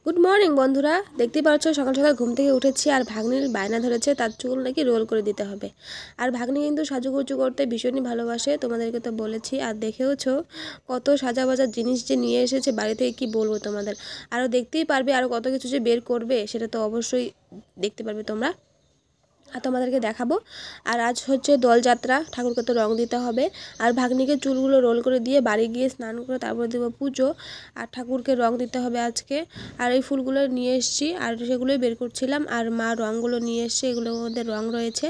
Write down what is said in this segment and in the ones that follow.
Good morning বন্ধুরা, দেখতে পাচ্ছ সকাল সকাল ঘুম থেকে উঠেছি আর ভাগ্নির বায়না ধরেছে তার চুল নাকি রোল করে দিতে হবে। আর ভাগ্নি কিন্তু সাজুগুজু করতে ভীষণই ভালোবাসে, তোমাদেরকে তো বলেছি। আর দেখেওছো কত সাজা বাজার জিনিস যে নিয়ে এসেছে বাড়ি থেকে, কি বলবো তোমাদের। আরও দেখতেই পারবে, আরও কত কিছু যে বের করবে সেটা তো অবশ্যই দেখতে পারবে তোমরা, আর তোমাদেরকে দেখাবো। আর আজ হচ্ছে দোলযাত্রা, ঠাকুরকে তো রং দিতে হবে। আর ভাগ্নিকে চুলগুলো রোল করে দিয়ে বাড়ি গিয়ে স্নান করে তারপর দেবো পুজো। আর ঠাকুরকে রং দিতে হবে আজকে। আর এই ফুলগুলো নিয়ে এসেছি আর সেগুলোই বের করছিলাম। আর মা রঙগুলো নিয়ে এসছে, এগুলোর মধ্যে রং রয়েছে।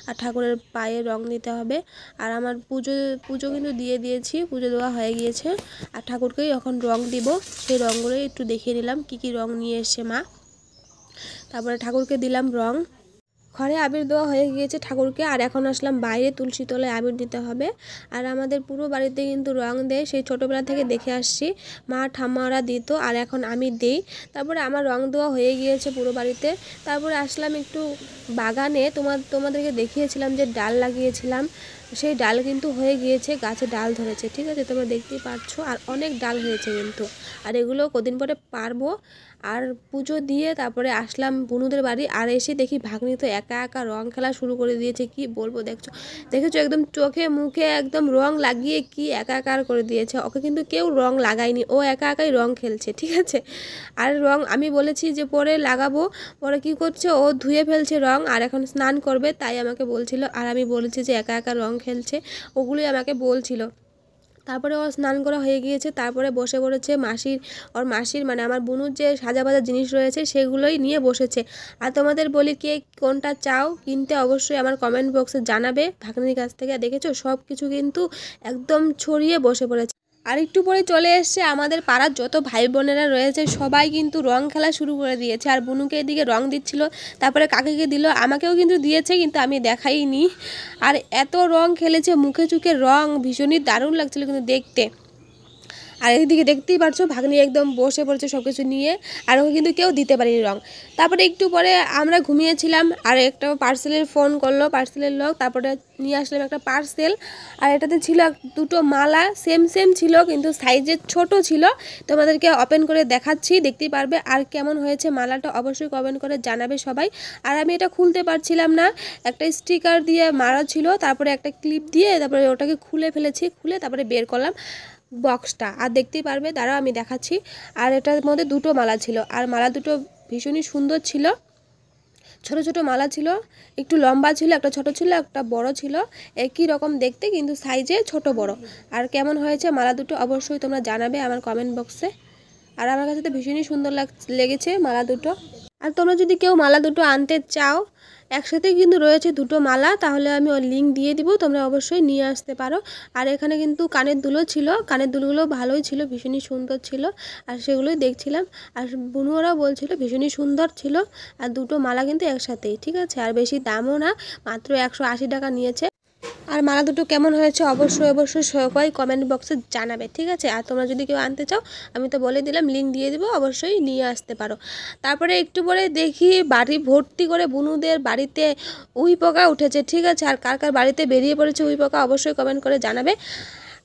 আর ঠাকুরের পায়ে রং দিতে হবে। আর আমার পুজো কিন্তু দিয়ে দিয়েছি, পুজো দেওয়া হয়ে গিয়েছে। আর ঠাকুরকেই এখন রং দিব, সেই রঙগুলোই একটু দেখিয়ে নিলাম কী কী রং নিয়ে এসছে মা। তারপরে ঠাকুরকে দিলাম রং, ঘরে আবির দেওয়া হয়ে গিয়েছে ঠাকুরকে। আর এখন আসলাম বাইরে, তুলসী তলায় আবির দিতে হবে। আর আমাদের পুরো বাড়িতে কিন্তু রং দেয়, সেই ছোটোবেলা থেকে দেখে আসছি, মা ঠাম্মারা দিত আর এখন আমি দিই। তারপরে আমার রং দেওয়া হয়ে গিয়েছে পুরো বাড়িতে। তারপরে আসলাম একটু বাগানে, তোমাদেরকে দেখিয়েছিলাম যে ডাল লাগিয়েছিলাম, সেই ডাল কিন্তু হয়ে গিয়েছে, গাছে ডাল ধরেছে, ঠিক আছে, তোমরা দেখতেই পাচ্ছ। আর অনেক ডাল হয়েছে কিন্তু, আর এগুলো কদিন পরে পারবো। আর পুজো দিয়ে তারপরে আসলাম বুনুদের বাড়ি। আর এসে দেখি ভাগ্নি তো একা একা রং খেলা শুরু করে দিয়েছে, কি বলবো। দেখেছো একদম চোখে মুখে একদম রং লাগিয়ে কি একাকার করে দিয়েছে। ওকে কিন্তু কেউ রং লাগায়নি, ও একা একাই রং খেলছে, ঠিক আছে। আর রং আমি বলেছি যে পরে লাগাবো, পরে কি করছে, ও ধুয়ে ফেলছে রং আর এখন স্নান করবে, তাই আমাকে বলছিল। আর আমি বলেছি যে একা একা রং খেলছে, ওগুলোই আমাকে বলছিল। তারপরে ও স্নান করা হয়ে গিয়েছে, তারপরে বসে পড়েছে মাসির মানে আমার বুনুর যে সাজা বাজার জিনিস রয়েছে সেগুলোই নিয়ে বসেছে। আর তোমাদের বলি, কে কোনটা চাও কিনতে অবশ্যই আমার কমেন্ট বক্সে জানাবে ভাগ্নির কাছ থেকে। দেখেছো সব কিছু কিন্তু একদম ছড়িয়ে বসে পড়েছে। আর একটু পরে চলে এসছে আমাদের পাড়ার যত ভাই বোনেরা রয়েছে, সবাই কিন্তু রং খেলা শুরু করে দিয়েছে। আর বুনুকে এদিকে রং দিচ্ছিল, তারপরে কাকিকে দিল, আমাকেও কিন্তু দিয়েছে, কিন্তু আমি দেখাইনি। আর এত রং খেলেছে, মুখে চুখে রং, ভীষণই দারুণ লাগছিল কিন্তু দেখতে। আর এইদিকে দেখতেই পারছো ভাগ্নি একদম বসে পড়েছে সব কিছু নিয়ে, আর ওকে কিন্তু কেউ দিতে পারেনি রং। তারপরে একটু পরে আমরা ঘুমিয়েছিলাম, আর একটা পার্সেলের ফোন করলো, পার্সেলের লোক। তারপরে নিয়ে আসলাম একটা পার্সেল, আর এটাতে ছিল দুটো মালা, সেম ছিল কিন্তু সাইজের ছোট ছিল। তোমাদেরকে ওপেন করে দেখাচ্ছি, দেখতেই পারবে। আর কেমন হয়েছে মালাটা অবশ্যই কমেন্ট করে জানাবে সবাই। আর আমি এটা খুলতে পারছিলাম না, একটা স্টিকার দিয়ে মারা ছিল, তারপরে একটা ক্লিপ দিয়ে তারপরে ওটাকে খুলে ফেলেছি, খুলে তারপরে বের করলাম বক্সটা। আর দেখতেই পারবে, দাঁড়াও আমি দেখাচ্ছি। আর এটার মধ্যে দুটো মালা ছিল, আর মালা দুটো ভীষণই সুন্দর ছিল, ছোট ছোট মালা ছিল, একটু লম্বা ছিল, একটা ছোট ছিল, একটা বড় ছিল, একই রকম দেখতে কিন্তু সাইজে ছোট বড়। আর কেমন হয়েছে মালা দুটো অবশ্যই তোমরা জানাবে আমার কমেন্ট বক্সে। আর আমার কাছে তো ভীষণই সুন্দর লেগেছে মালা দুটো। আর তোমরা যদি কেউ মালা দুটো আনতে চাও, একসাথে কিন্তু রয়েছে দুটো মালা, তাহলে আমি ওর লিঙ্ক দিয়ে দিব, তোমরা অবশ্যই নিয়ে আসতে পারো। আর এখানে কিন্তু কানের দুলও ছিল, কানের দুলগুলো ভালোই ছিল, ভীষণই সুন্দর ছিল, আর সেগুলোই দেখছিলাম। আর বুনুরাও বলছিল ভীষণই সুন্দর ছিল। আর দুটো মালা কিন্তু একসাথেই, ঠিক আছে। আর বেশি দামও না, মাত্র 180 টাকা নিয়েছে। আর মালা দুটো কেমন হয়েছে অবশ্যই সবাই কমেন্ট বক্সে জানাবে, ঠিক আছে। আর তোমরা যদি কেউ আনতে চাও, আমি তো বলে দিলাম, লিঙ্ক দিয়ে দিব, অবশ্যই নিয়ে আসতে পারো। তারপরে একটু পরে দেখি বাড়ি ভর্তি করে বুনুদের বাড়িতে উই পোকা উঠেছে, ঠিক আছে। আর কার কার বাড়িতে বেরিয়ে পড়েছে উই পোকা অবশ্যই কমেন্ট করে জানাবে।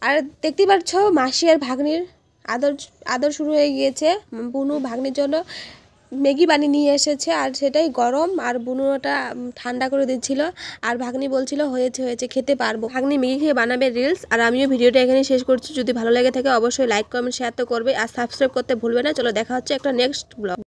আর দেখতেই পাচ্ছ মাসি আর ভাগ্নির আদর শুরু হয়ে গিয়েছে। বুনু ভাগ্নির জন্য ম্যাগি বানিয়ে নিয়ে এসেছে, আর সেটাই গরম, আর বুনুটা ঠান্ডা করে দিচ্ছিল। আর ভাগ্নি বলছিল হয়েছে খেতে পারবো। ভাগ্নি ম্যাগি খেয়ে বানাবে রিলস। আর আমিও ভিডিওটা এখানে শেষ করছি। যদি ভালো লেগে থাকে অবশ্যই লাইক কমেন্ট শেয়ার তো করবে, আর সাবস্ক্রাইব করতে ভুলবে না। চলো দেখা হচ্ছে একটা নেক্সট ব্লগ।